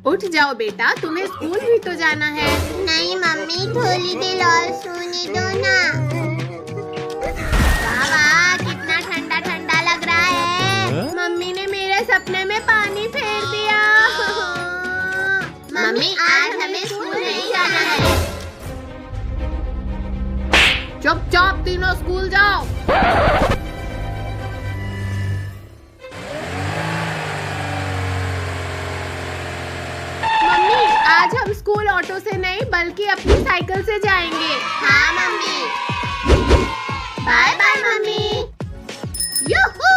उठ जाओ बेटा, तुम्हें स्कूल भी तो जाना है। नहीं मम्मी, थोड़ी देर और सोने दो ना। वाह, कितना ठंडा ठंडा लग रहा है। मम्मी ने मेरे सपने में पानी फेर दिया। मम्मी आज हमें स्कूल नहीं जाना है। चुपचाप तीनों स्कूल जाओ। मम्मी आज हम स्कूल ऑटो से नहीं बल्कि अपनी साइकिल से जाएंगे। हाँ mummy. Bye bye mummy. Yoohoo!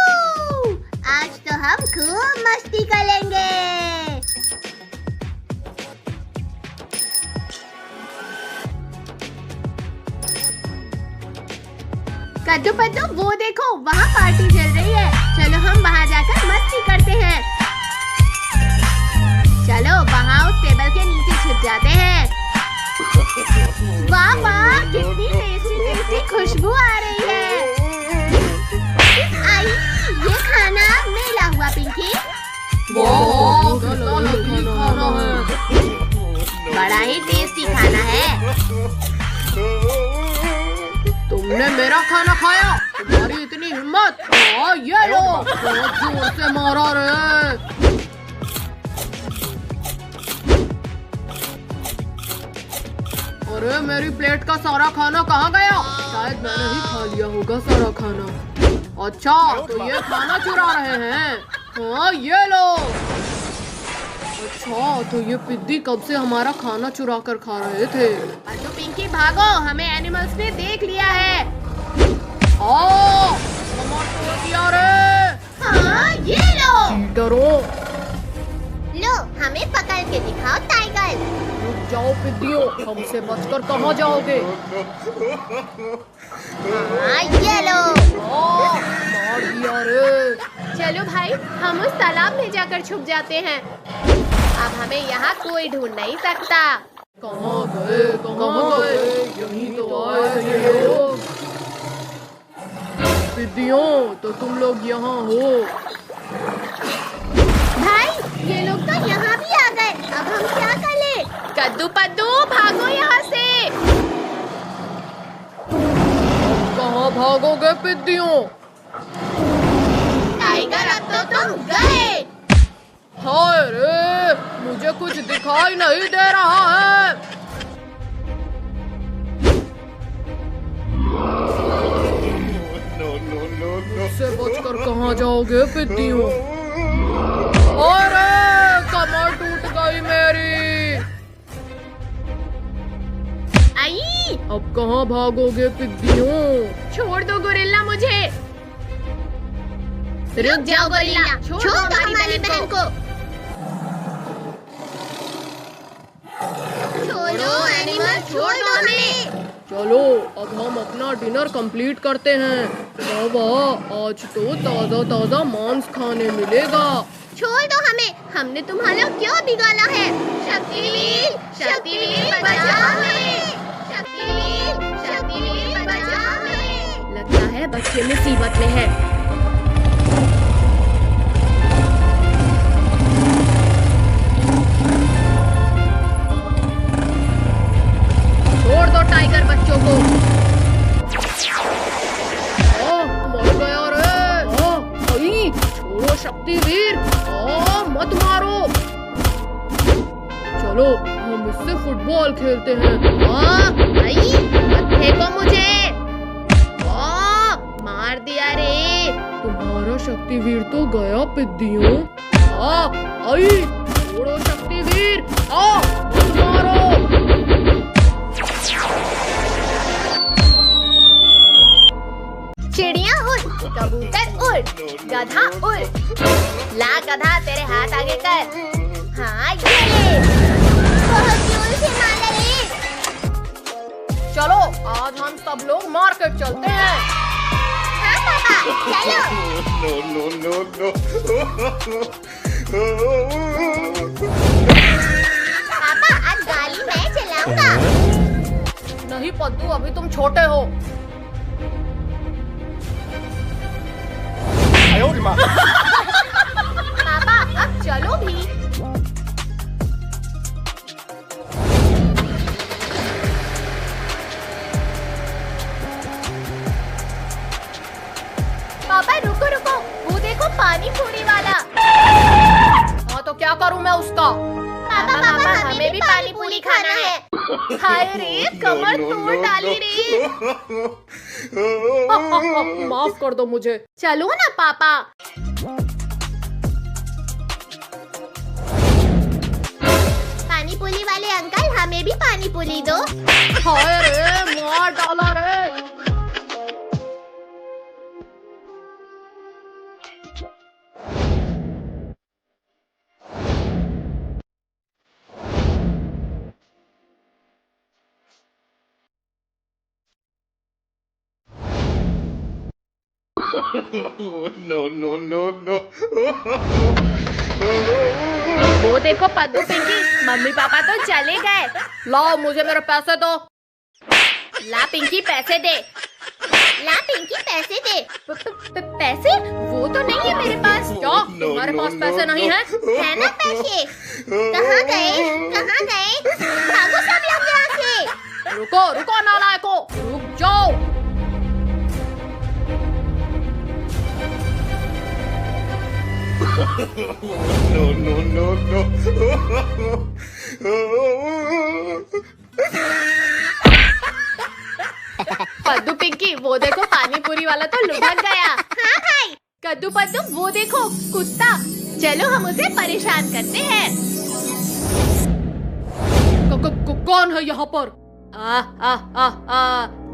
आज तो हम खूब मस्ती करेंगे। कद्दू पद्दू वो देखो, वहाँ पार्टी चल रही है। चलो हम वहाँ जाकर मस्ती करते हैं। चलो वहाँ उस टेबल के नीचे छिप जाते हैं। वाह वाह, कितनी टेस्टी टेस्टी खुशबू आ रही है। आई, ये खाना मेरा हुआ पिंकी। वाह, कितना लजीज खाना है। बड़ा ही टेस्टी खाना है। तुमने मेरा खाना खाया? तुम्हारी इतनी हिम्मत? ये लो, बहुत जोर से मारा रे। अरे मेरी प्लेट का सारा खाना कहाँ गया? शायद मैंने ही खा लिया होगा सारा खाना। अच्छा, तो ये खाना चुरा रहे हैं। हाँ ये लो। अच्छा, तो ये पिद्दी कब से हमारा खाना चुरा कर खा रहे थे। तो पिंकी भागो, हमें एनिमल्स ने देख लिया है। दिया रे। हाँ ये लो। चीटरों। लो हमें पकड़ के दिखाओ टाइगर। रुक जाओ पिद्दियों, हमसे बचकर कहाँ जाओगे। हाँ ये लो। मार दिया रे। चलो भाई, हम उस तालाब में जाकर छुप जाते हैं। अब हमें यहाँ कोई ढूंढ नहीं सकता। कहाँ गए, कहाँ गए? यहीं तो आए थे ये लोग। पिद्दियों, तो तुम लोग यहाँ हो। भाई ये लोग तो यहाँ भी आ गए। अब हम क्या करें? कद्दू पद्दू भागो यहाँ से। कहाँ भागोगे पिद्दियों? टाइगर अब तो तुम गए। हाय रे, मुझे कुछ दिखाई नहीं दे रहा है। मुझसे बचकर कहाँ जाओगे पिद्दियों? अरे कमर टूट गई मेरी। आई, अब कहाँ भागोगे पिद्दियों? छोड़ दो गोरिल्ला मुझे। रुक जाओ गोरिल्ला, छोड़ दो हमारी बहन को। छोड़ो एनिमल, छोड़ दो हमें। चलो अब हम अपना डिनर कंप्लीट करते हैं। वाह, आज तो ताजा ताजा मांस खाने मिलेगा। छोड़ दो हमें, हमने तुम्हारा क्यों बिगाड़ा है? शक्तिवीर, शक्तिवीर बचा हमें। शक्तिवीर, शक्तिवीर बचा हमें। लगता है बच्चे मुसीबत में है। छोड़ दो टाइगर बच्चों को। मर गया रे। छोड़ो शक्तिवीर, मत मारो। चलो हम इससे फुटबॉल खेलते हैं। मत फेंको मुझे। मार दिया रे। तुम्हारा शक्तिवीर तो गया पिद्दियों। छोड़ो शक्तिवीर, मत मारो। चिड़िया उड़, कबूतर उड़, गधा उड़। ला गधा, तेरे हाथ आगे कर। हाँ ये ले। बहुत जोर से मारा रे। चलो आज हम सब लोग मार्केट चलते हैं। हाँ पापा, चलो। पापा आज गाड़ी मैं चलाऊंगा। नहीं पद्दू, अभी तुम छोटे हो। पापा अब चलो भी। नाश्ता। पापा पापा हमें भी पानी पूरी खाना है। हाय रे, कमर तोड़ डाली रे। माफ कर दो मुझे। चलो ना पापा। पानी पूरी वाले अंकल, हमें भी पानी पूरी दो। हाय रे, मार डाला रे। No. वो देखो पद्दू पिंकी, मम्मी पापा तो चले गए। लाओ मुझे मेरे पैसे दो। ला पिंकी पैसे दे। ला पिंकी पैसे दे। पैसे? वो तो नहीं है मेरे पास। क्या तुम्हारे पास पैसे नहीं है? है ना पैसे? कहाँ गए? कहाँ गए? भागो सब लोग यहाँ से। रुको रुको नालायको, रुक जाओ। No. पद्दू पिंकी, वो देखो पानी पूरी वाला तो लुढ़क गया। हाँ भाई। कद्दू पद्दू, वो देखो कुत्ता। चलो हम उसे परेशान करते हैं। कौन है यहाँ पर?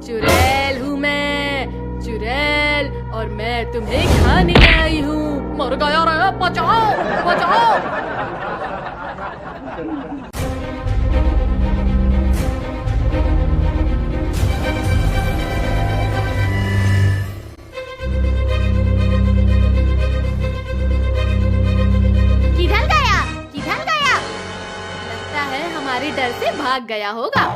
चुड़ैल हूँ मैं, चुड़ैल, और मैं तुम्हें खाने आई हूँ। मर गया रे, बचाओ बचाओ। किधर गया? किधर गया? लगता है हमारे डर से भाग गया होगा।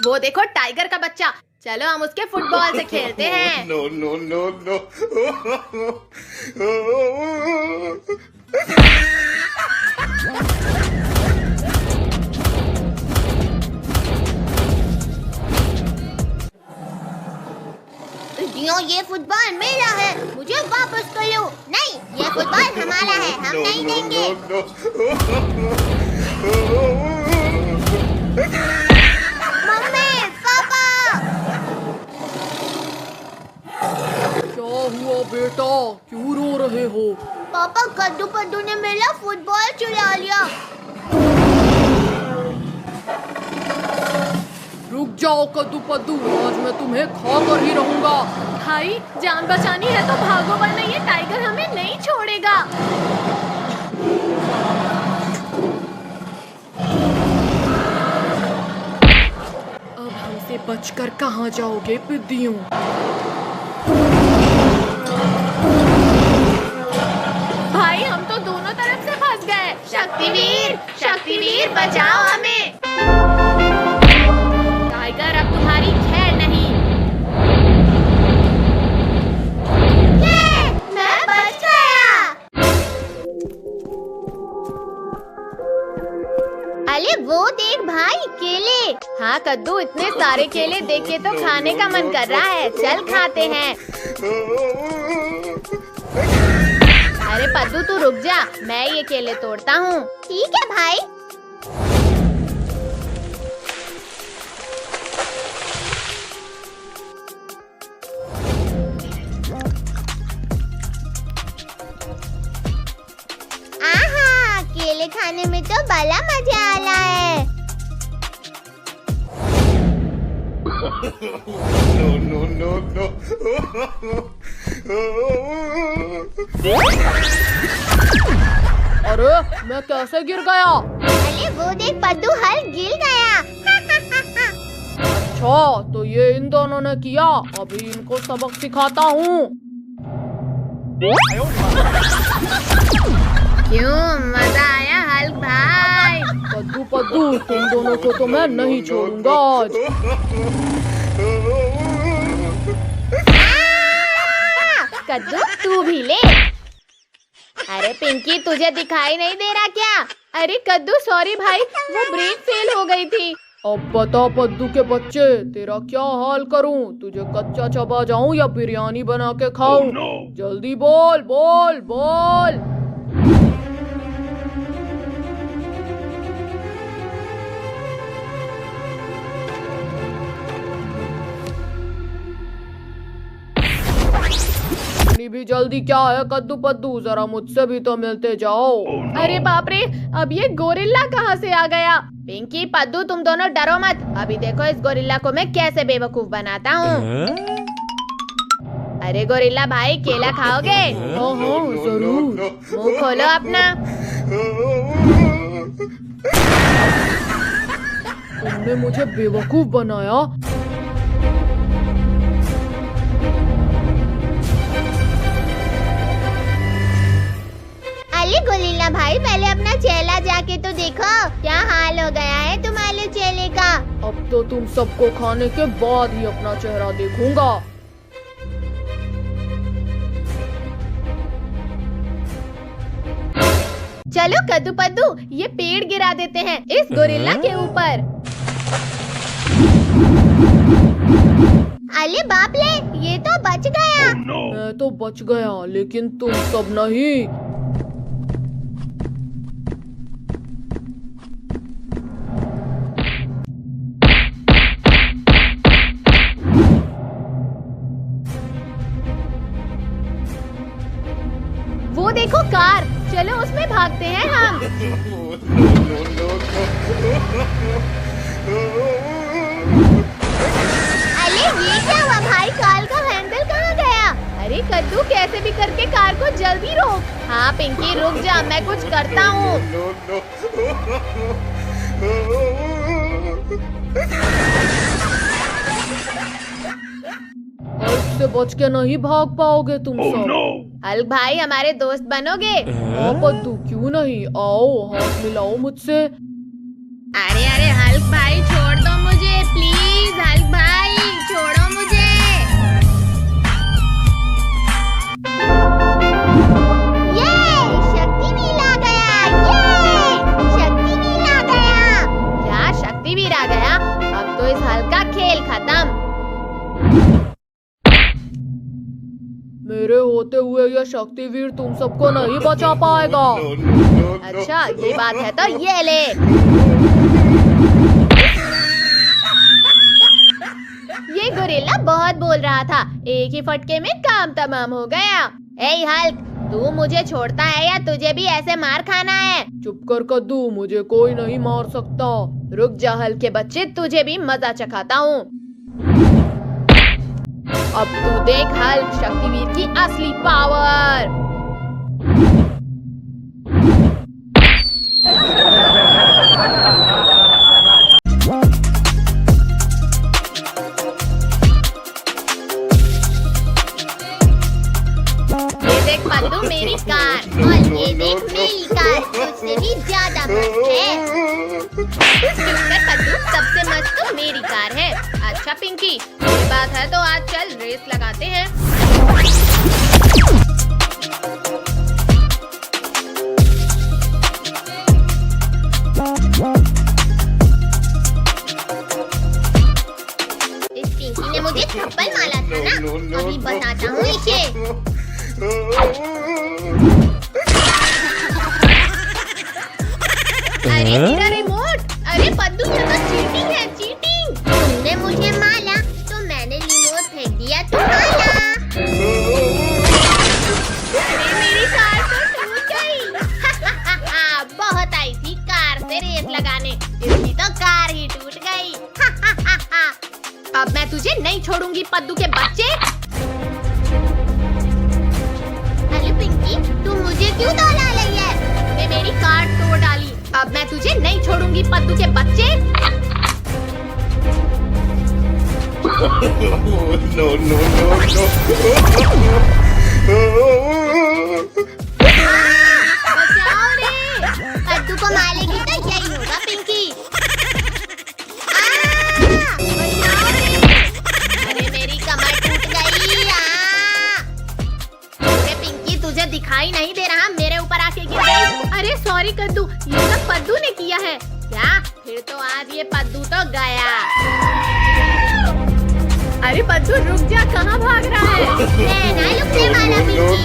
वो देखो टाइगर का बच्चा। चलो हम उसके फुटबॉल से खेलते हैं। No. ये फुटबॉल मेरा है, मुझे वापस कर लो। नहीं, ये फुटबॉल हमारा है, हम नहीं देंगे। Mummy papa. क्या हुआ बेटा, क्यों रो रहे हो? पापा, कद्दू पद्दू ने मेरा फुटबॉल चुरा लिया। रुक जाओ कद्दू पद्दू, आज मैं तुम्हें खा कर ही रहूंगा। भाई जान बचानी है तो भागो, वरना ये टाइगर हमें नहीं छोड़ेगा। अब हमसे बचकर कहाँ जाओगे पिद्दियों? भाई हम तो दोनों तरफ से फंस गए। शक्तिवीर बचाओ हमें। टाइगर अब तुम्हारी खैर नहीं। मैं बच गया। अरे वो देख भाई, केले। हाँ कद्दू, इतने सारे केले देख के तो खाने का मन कर रहा है। चल खाते हैं। अरे पद्दू तू रुक जा, मैं ये केले तोड़ता हूँ। ठीक है भाई। आहा, केले खाने में तो बड़ा मजा आ रहा है। No. अरे मैं कैसे गिर गया? अरे वो देख पद्दू, हल गिर गया। अच्छा, तो ये इन दोनों ने किया, अभी इनको सबक सिखाता हूँ। क्यों, मजा आया हल्क भाई? कद्दू पद्दू, तुम दोनों को तो मैं नहीं छोड़ूंगा आज। कद्दू तू भी ले। अरे पिंकी, तुझे दिखाई नहीं दे रहा क्या? अरे कद्दू सॉरी भाई, वो ब्रेक फेल हो गई थी। अब बता पद्दू के बच्चे, तेरा क्या हाल करूं? तुझे कच्चा चबा जाऊं या बिरयानी बना के खाऊं? जल्दी बोल बोल बोल। भी जल्दी क्या है कद्दू पद्दू, जरा मुझसे भी तो मिलते जाओ। अरे बाप रे, अब ये गोरिल्ला कहाँ से आ गया? पिंकी पद्दू तुम दोनों डरो मत, अभी देखो इस गोरिल्ला को मैं कैसे बेवकूफ बनाता हूँ। अरे गोरिल्ला भाई केला खाओगे? हाँ हाँ जरूर। मुंह खोलो अपना। तुमने मुझे बेवकूफ बनाया। अरे गोरिल्ला भाई, पहले अपना चेला जाके तो देखो क्या हाल हो गया है तुम्हारे चेले का। अब तो तुम सबको खाने के बाद ही अपना चेहरा देखूंगा। चलो कद्दू पद्दू ये पेड़ गिरा देते हैं इस गोरिल्ला के ऊपर। अरे बाप रे, ये तो बच गया। मैं तो बच गया, लेकिन तुम सब नहीं। वो देखो कार, चलो उसमें भागते हैं हम। अरे ये क्या हुआ भाई, कार का हैंडल कहाँ गया? अरे कद्दू कैसे भी करके कार को जल्दी रोक। हाँ पिंकी रुक जा, मैं कुछ करता हूँ। हल्क से बच के नहीं भाग पाओगे तुम सब। हल्क भाई हमारे दोस्त बनोगे? हाँ पद्दू क्यों नहीं, आओ हाथ मिलाओ मुझसे। अरे अरे हल्क भाई छोड़ दो मुझे प्लीज, हल्क भाई छोड़ो मुझे। ये शक्तिवीर आ गया, ये शक्तिवीर आ गया। क्या शक्तिवीर आ गया? अब तो इस हल्क का खेल खत्म। मेरे होते हुए यह शक्तिवीर तुम सबको नहीं बचा पाएगा। अच्छा ये बात है तो ये ले। ये गोरिल्ला बहुत बोल रहा था, एक ही फटके में काम तमाम हो गया। ए हल्क, तू मुझे छोड़ता है या तुझे भी ऐसे मार खाना है? चुप कर कद्दू, मुझे कोई नहीं मार सकता। रुक जा हल्क के बच्चे, तुझे भी मजा चखाता हूँ। अब तू देख हल्क शक्तिवीर की असली पावर। ये देख पद्दू मेरी कार, और ये देख मेरी कार, उससे भी ज्यादा मस्त है। पद्दू सबसे मस्त तो मेरी कार है। अच्छा पिंकी ये बात है तो आज चल रेस लगाते हैं। इस पिंकी ने मुझे थप्पड़ मारा था ना, अभी बताता हूँ इसे। अरे मेरा रिमोट, अरे पद्दू ये तो चीटिंग है, चीटिंग। तुमने मुझे मारा तो मैंने रिमोट फेंक दिया तुम्हारा। अरे मेरी कार तो टूट गई। बहुत आई थी कार से रेस लगाने, इसकी तो कार ही टूट गई। अब मैं तुझे नहीं छोड़ूंगी पद्दू के बच्चे। अरे पिंकी, तुम मुझे क्यों दौड़ा रही है? तूने मेरी कार तोड़ डाली, अब मैं तुझे नहीं छोड़ूंगी पद्दू के बच्चे। No, no, no, no. बचाओ रे। कद्दू को मारेगी तो यही होगा पिंकी। बचाओ रे। अरे मेरी कमर टूट गई। अरे पिंकी तुझे दिखाई नहीं दे रहा, मेरे ऊपर आके गिर गई। अरे सॉरी कद्दू, ये सब पद्दू ने किया है। क्या फिर तो आज ये पद्दू तो गया। अरे पद्दू रुक जा, कहाँ भाग रहा है? मैं ना रुकने वाला पिंकी।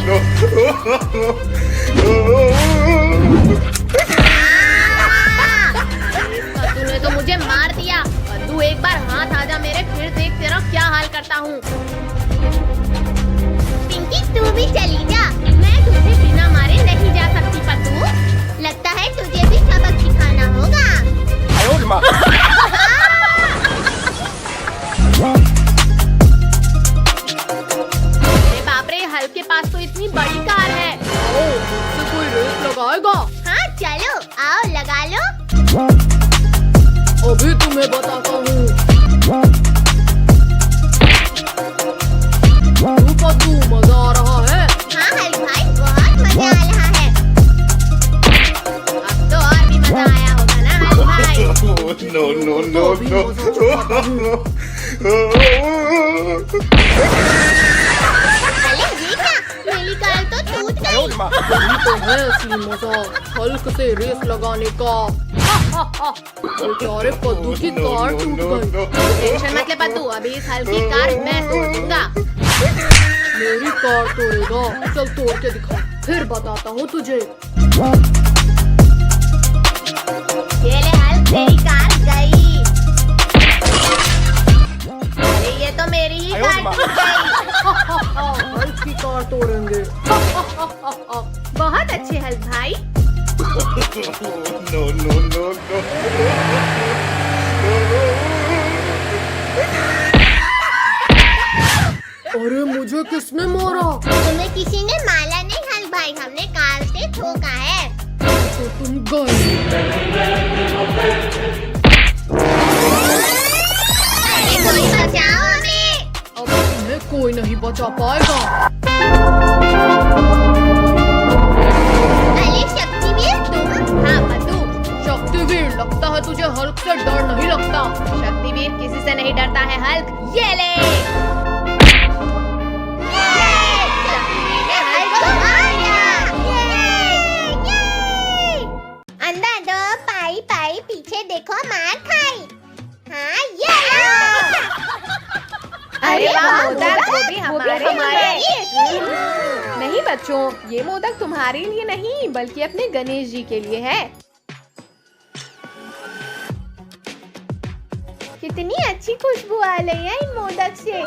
पद्दू ने तो मुझे मार दिया। पद्दू एक बार हाथ आजा मेरे, फिर देख तेरा क्या हाल करता हूँ। पिंकी तू भी चली जा, मैं तुझे बिना मारे नहीं जा सकती पद्दू। लगता है तुझे भी सबक सिखाना होगा। अरे बाप रे, हल्क के पास तो इतनी बड़ी कार है। ओ, मुझसे कोई रेस लगाएगा? हाँ चलो आओ लगा लो। अभी तुम्हें बताता हूँ। पद्दू मजा आ रहा है? हाँ हल्क भाई बहुत मजा आ रहा है। अब तो और भी मजा आया होगा ना हल्क भाई? No, no, no, no. अरे देखा मेरी कार तो टूट गई। यही तो है असली मजा, हल्क से रेस लगाने का। बेचारे पद्दू की कार टूट गई। टेंशन मत ले पद्दू, अभी इस हल्क की कार मैं तोड़ दूंगा। मेरी कार तोड़ेगा? चल तोड़ के दिखा, फिर बताता हूँ तुझे। ये ले हल्क तेरी कार गई। अरे ये तो मेरी ही कार टूट गई। हल्क की कार तोड़ेंगे। बहुत अच्छे हल्क भाई। No, no, no, no. अरे मुझे किसने मारा? तुम्हें किसी ने मारा नहीं हल्क भाई, हमने कार से ठोका है। तो तुम गए। अरे कोई बचाओ हमें। अब तुम्हें कोई नहीं बचा पाएगा। अरे शक्तिवीर तुम। हाँ पद्दू। शक्तिवीर, लगता है तुझे हल्क से डर नहीं लगता। शक्तिवीर किसी से नहीं डरता है हल्क। ये ले। शक्तिवीर ने हल्क को मार दिया। ये। अंदर दो पाई पाई पीछे देखो मार खाई। हाँ ये लो। अरे वाह, मोदक, वो भी हमारे लिए। नहीं बच्चों, ये मोदक तुम्हारे लिए नहीं बल्कि अपने गणेश जी के लिए है। कितनी अच्छी खुशबू आ रही है इन मोदक से।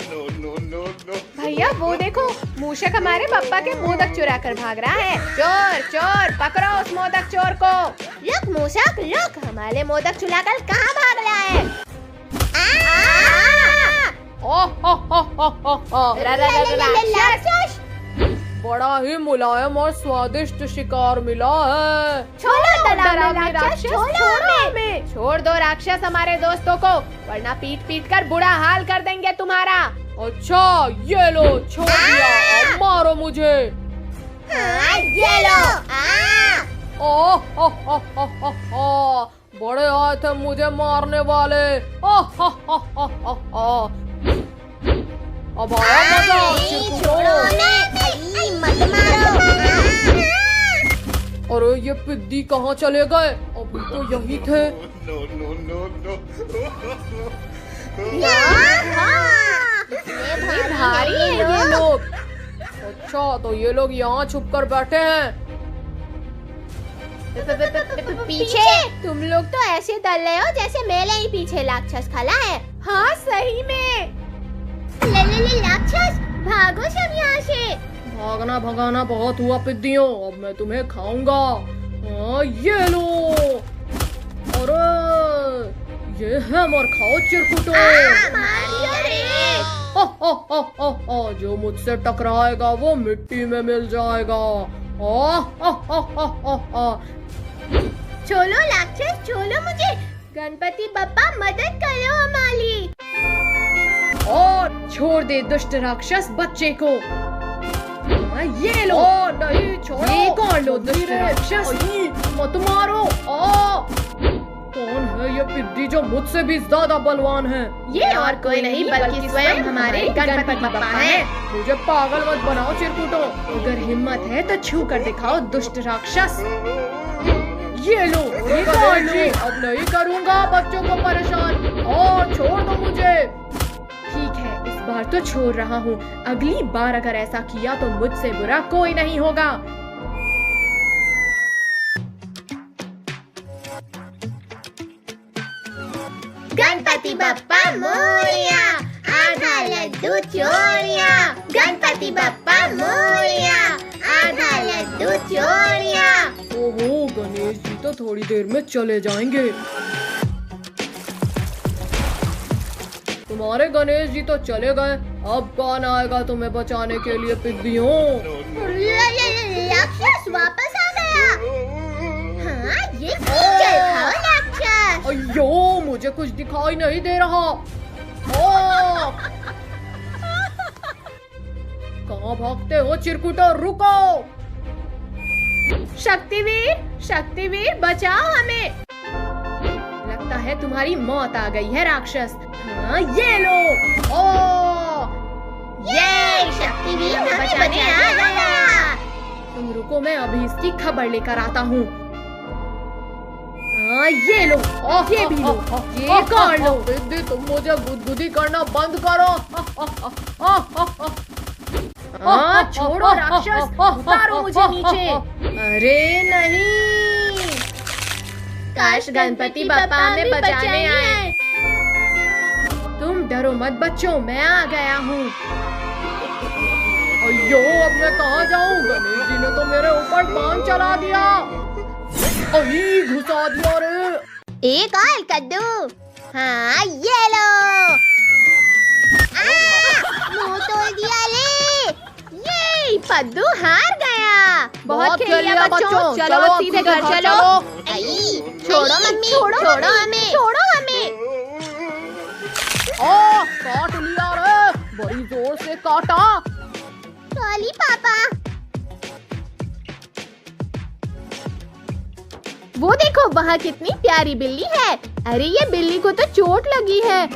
No, no, no, no. भैया वो देखो, मूषक हमारे पापा के मोदक चुरा कर भाग रहा है। चोर चोर, पकड़ो उस मोदक चोर को। रुक मूषक रुक। हमारे मोदक चुराकर कहाँ भाग रहा है? राक्षस। बड़ा ही मुलायम और स्वादिष्ट शिकार मिला है। छोड़ो डरावने राक्षस, छोड़ो हमें। छोड़ दो राक्षस हमारे दोस्तों को, वरना पीट पीट कर बुरा हाल कर देंगे तुम्हारा। अच्छा ये लो, छोड़ दिया, अब मारो मुझे। हाँ ये लो। बड़े आए थे मुझे मारने वाले। अब आया मजा। छोड़ो हमें। मत मारो। अरे ये पिद्दी कहाँ चले गए? अभी तो यही थे। No, no, no, no. इतने भारी ये लोग। अच्छा तो ये लोग यहाँ छुप कर बैठे हैं। पीछे तुम लोग तो ऐसे डर रहे हो जैसे मेरे ही पीछे राक्षस खड़ा है। हाँ सही में। ले राक्षस भागो सब यहाँ से। भागना भगाना बहुत हुआ पिद्दियों, अब मैं तुम्हें खाऊंगा। हाँ ये लो। अरे ये है, मर खाओ चिरकुटो। जो मुझसे टकराएगा वो मिट्टी में मिल जाएगा। छोड़ो राक्षस छोड़ो मुझे। गणपति बप्पा मदद करो हमारी। और छोड़ दे दुष्ट राक्षस बच्चे को। ये लो। नहीं छोड़ो। ये कौन लो दुष्ट राक्षस? मत मारो। कौन है ये पिद्दी जो मुझसे भी ज्यादा बलवान है? ये और कोई नहीं बल्कि स्वयं हमारे गणपति बप्पा हैं। मुझे पागल मत बनाओ चिरकुटो। अगर हिम्मत है तो छू कर दिखाओ दुष्ट राक्षस। ये लो, निकाल लो। अब नहीं करूँगा बच्चों को परेशान। और छोड़ दो मुझे। ठीक है, इस बार तो छोड़ रहा हूँ। अगली बार अगर ऐसा किया तो मुझसे बुरा कोई नहीं होगा। गणपति बप्पा मोरया, आधा लड्डू चोरिया। गणपति बप्पा मोरया, आधा लड्डू चोरिया। ओहो, गणेश जी तो थोड़ी देर में चले जाएंगे। तुम्हारे गणेश जी तो चले गए, अब कौन आएगा तुम्हें बचाने के लिए पिद्दियों? राक्षस वापस आ गया। हाँ, ये चल खाओ राक्षस। अयो, मुझे कुछ दिखाई नहीं दे रहा। ओ! कहाँ भागते हो चिरकुटो, रुको। शक्तिवीर बचाओ हमें। लगता है तुम्हारी मौत आ गई है राक्षस। हाँ, ये लो। ओ! ये शक्तिवीर हमें बचाने आ गया। तुम रुको, मैं अभी इसकी खबर लेकर आता हूँ। हाँ, ये लो, ये भी लो, ये कर लो। दीदी, तुम मुझे गुदगुदी करना बंद करो। हाँ, छोड़ो राक्षस, उतारो मुझे नीचे। अरे नहीं, काश गणपति बप्पा हमें बचाने आए। तुम डरो मत बच्चों, मैं आ गया हूँ। अयो, अब मैं कहाँ जाऊँ? गणेश जी ने तो मेरे ऊपर बांध चला दिया। अही, घुसा दिया रे। एक और कद्दू। हाँ, ये लो। मुंह तोड़ दिया ले। ये पद्दू हार गया। बहुत खेल खेल लिया लिया बच्चों, बच्चों, चलो चलो सीधे सीधे घर घर चलो। आई, छोड़ो मम्मी, छोड़ो हमें। छोड़ो हमें। काट लिया रे, बड़ी जोर से काटा। सॉरी पापा। वो देखो, वहाँ कितनी प्यारी बिल्ली है। अरे ये बिल्ली को तो चोट लगी है।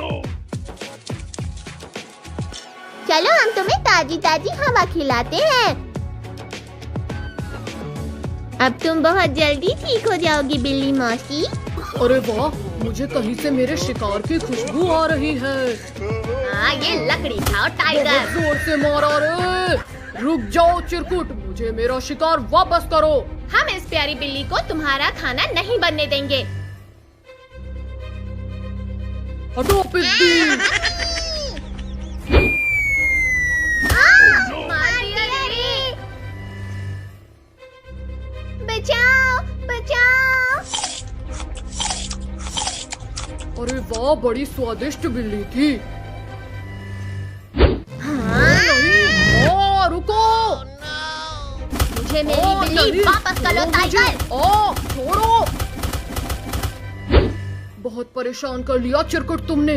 चलो हम तुम्हें ताजी ताजी हवा खिलाते हैं। अब तुम बहुत जल्दी ठीक हो जाओगी बिल्ली मौसी। अरे वाह, मुझे कहीं से मेरे शिकार की खुशबू आ रही है। हाँ, ये लकड़ी खाओ बहुत टाइगर। जोर से मारा रे। रुक जाओ चिरकुट, मुझे मेरा शिकार वापस करो। हम इस प्यारी बिल्ली को तुम्हारा खाना नहीं बनने देंगे। हटो पिद्दी। मार दिया रे। बचाओ, बचाओ। अरे वाह, बड़ी स्वादिष्ट बिल्ली थी। ओ, रुको। मुझे मेरी बिल्ली वापस कर लो टाइगर। छोड़ो। बहुत परेशान कर लिया चिरकुट तुमने।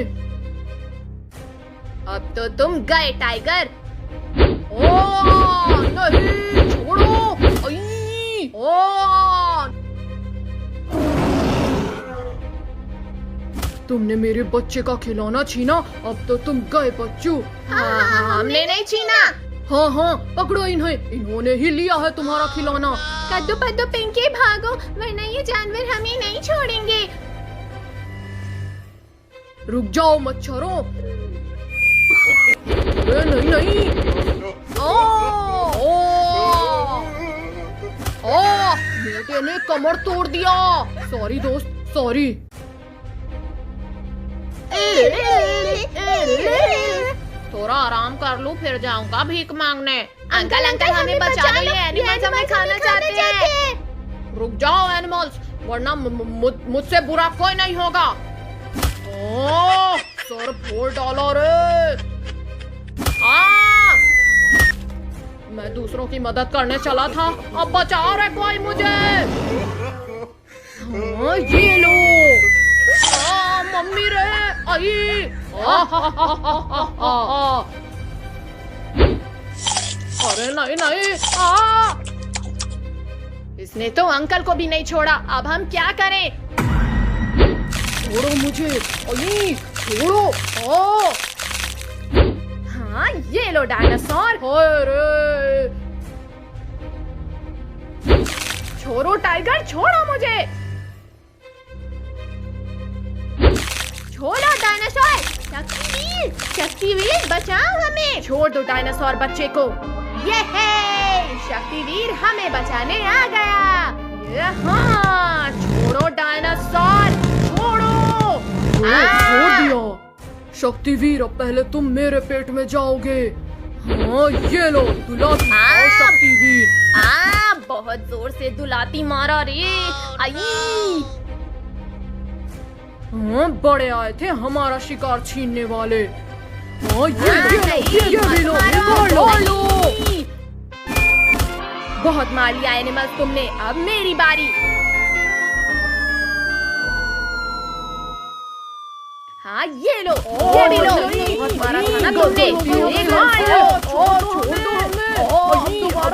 अब तो तुम गए टाइगर। नहीं, छोड़ो। आई, तुमने मेरे बच्चे का खिलौना छीना, अब तो तुम गए बच्चों। हाँ, हमने नहीं छीना। हाँ हाँ, पकड़ो इन्हें, इन्होंने ही लिया है तुम्हारा खिलौना। कद्दू पद्दू पिंकी भागो, वरना ये जानवर हमें नहीं छोड़ेंगे। रुक जाओ मच्छरों। अरे नहीं नहीं। बेटे ने कमर तोड़ दिया। सॉरी दोस्त, सॉरी। थोड़ा आराम कर लूं, फिर जाऊंगा भीख मांगने। अंकल हमें बचा लो, ये एनिमल्स हमें खाना चाहते हैं। रुक जाओ एनिमल्स, वरना मुझसे बुरा कोई नहीं होगा। सर फोड़ डाला रे। मैं दूसरों की मदद करने चला था, अब बचाओ रे कोई मुझे। ये लो। मम्मी रे, आई। अरे नहीं नहीं। इसने तो अंकल को भी नहीं छोड़ा, अब हम क्या करें? छोड़ो मुझे। आई, छोड़ो। हाँ, ये लो डायनासोर। रे। छोड़ो टाइगर, छोड़ो मुझे। छोड़ो डायनासोर। शक्तिवीर बचाओ हमें। छोड़ दो डायनासोर बच्चे को। ये है शक्तिवीर हमें बचाने आ गया। हाँ, छोड़ो डायनासोर, छोड़ो। छोड़ दिया। शक्तिवीर, अब पहले तुम मेरे पेट में जाओगे। हाँ, ये लो दुलाती खाओ शक्तिवीर। बहुत जोर से दुलाती मारा रे। आई। हाँ, बड़े आए थे हमारा शिकार छीनने वाले। हाँ, ये भी लो, मार लो। बहुत मार लिया एनिमल्स तुमने, अब मेरी बारी। हाँ, ये लो, ये भी लो। बहुत मारा था ना तुमने, ये मार लो।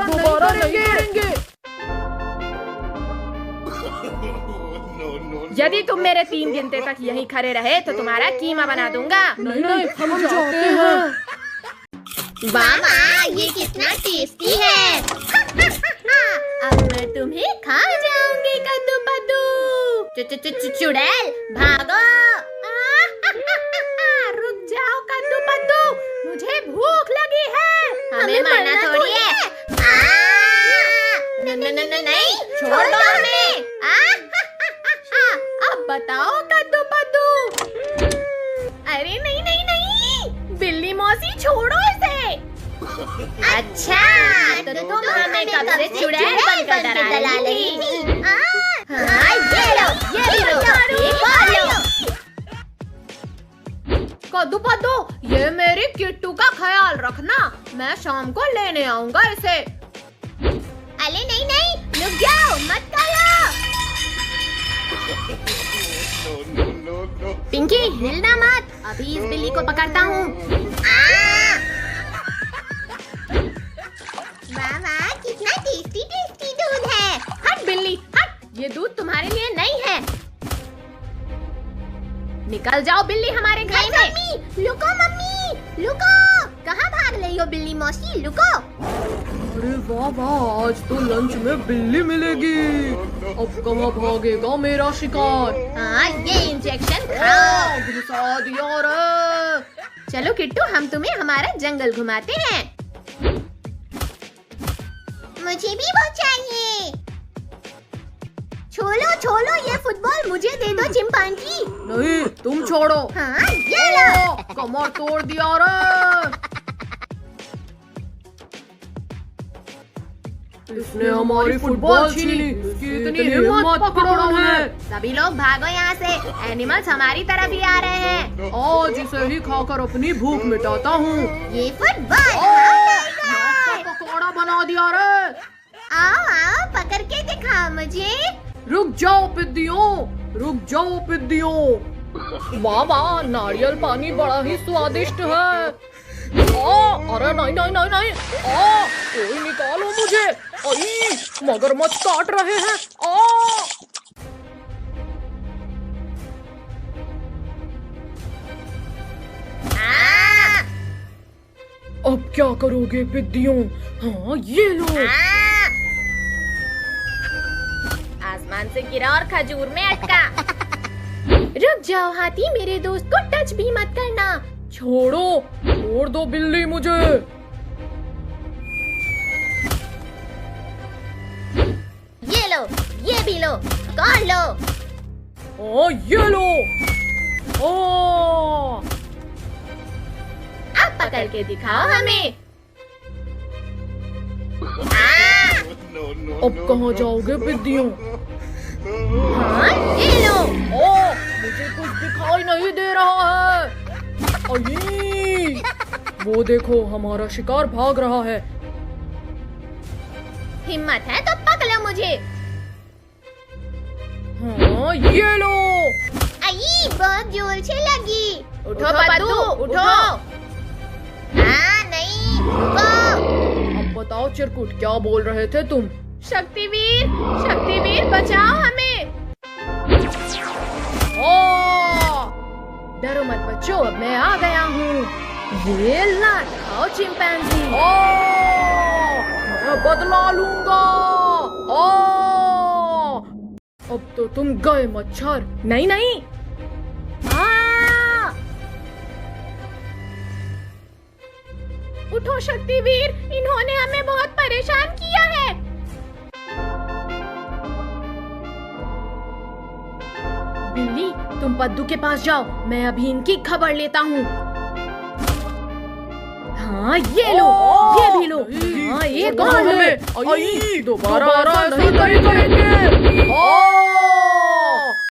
दोबारा नहीं करेंगे। यदि तुम मेरे 3 गिनते तक यहीं खड़े रहे तो तुम्हारा कीमा बना दूंगा। नहीं, हम जाते हैं। वाह वाह, ये कितना टेस्टी है। अब मैं तुम्हें खा जाऊंगी कद्दू पद्दू। चुड़ैल भागो। रुक जाओ कद्दू पद्दू, मुझे भूख लगी है। हमें मरना थोड़ी है। नहीं, छोड़ दो हमें। अब बताओ कद्दू पद्दू। अरे नहीं नहीं नहीं, बिल्ली मौसी छोड़ो इसे। अच्छा, तो तुम हमें कब से चुड़ैल बनकर डरा रही थी। हाँ, ये लो, ये भी लो, एक और लो। कद्दू पद्दू, ये मेरी किट्टू का ख्याल रखना, मैं शाम को लेने आऊंगा इसे। अरे नहीं नहीं, रुक जाओ, मत करो। पिंकी, हिलना मत, अभी इस बिल्ली को पकड़ता हूँ। वाह वाह, कितना टेस्टी टेस्टी दूध है। हट बिल्ली हट, ये दूध तुम्हारे लिए नहीं है। निकल जाओ बिल्ली हमारे घर से। मम्मी, लुको मम्मी, लुको। कहाँ भाग रही हो बिल्ली मौसी, लुको। अरे वाह वाह, आज तो लंच में बिल्ली मिलेगी। अब कहाँ भागेगा मेरा शिकार। हाँ, ये इंजेक्शन खाओ। घुसा दिया रे। चलो किट्टू, हम तुम्हें हमारा जंगल घुमाते हैं। मुझे भी वो चाहिए। छोलो छोलो, ये फुटबॉल मुझे दे दो चिंपांजी। नहीं, तुम छोड़ो। हाँ, ये लो। कमर तोड़ दिया रे। इसने हमारी फुटबॉल छीनी। इसकी इतनी हिम्मत पकड़ो है। सभी लोग भागो यहाँ से, एनिमल्स हमारी तरफ ही आ रहे हैं। आज इसे ही खाकर अपनी भूख मिटाता हूँ। ये फुटबॉल पकौड़ा बना दिया रे। आओ आओ, पकड़ के दिखाओ मुझे। रुक जाओ पिद्दियों, रुक जाओ पिद्दियों। वाह वाह, नारियल पानी बड़ा ही स्वादिष्ट है। अरे नहीं नहीं नहीं नहीं, कोई निकालो मुझे। मगरमच्छ काट रहे हैं। अब क्या करोगे पिद्दियों? हाँ, ये लो। आसमान से गिरा और खजूर में अटका। रुक जाओ हाथी, मेरे दोस्त को टच भी मत करना। छोड़ो, छोड़ दो बिल्ली मुझे। ये लो, ये भी लो, कौन लो। ये लो। अब पकड़ के दिखाओ हमें। अब कहाँ जाओगे पिद्दियों? हाँ, ये लो। मुझे कुछ दिखाई नहीं दे रहा है। वो देखो, हमारा शिकार भाग रहा है। हिम्मत है तो पकड़ो मुझे। हाँ, ये लो। आई, बहुत जोर से लगी। उठो पद्दू, उठो। नहीं, रुको। अब बताओ चिरकुट, क्या बोल रहे थे तुम? शक्तिवीर, शक्तिवीर बचाओ हमें। डरो मत बच्चों, अब मैं आ गया हूँ। ये ला खाओ चिंपैंजी। मैं बदला लूंगा। अब तो तुम गए मच्छर। नहीं नहीं। उठो शक्तिवीर, इन्होंने हमें बहुत परेशान किया है। बिल्ली, तुम पद्दू के पास जाओ, मैं अभी इनकी खबर लेता हूँ। हाँ ये लो, ये भी लो। हाँ एक और लो। दोबारा ऐसा नहीं करेंगे।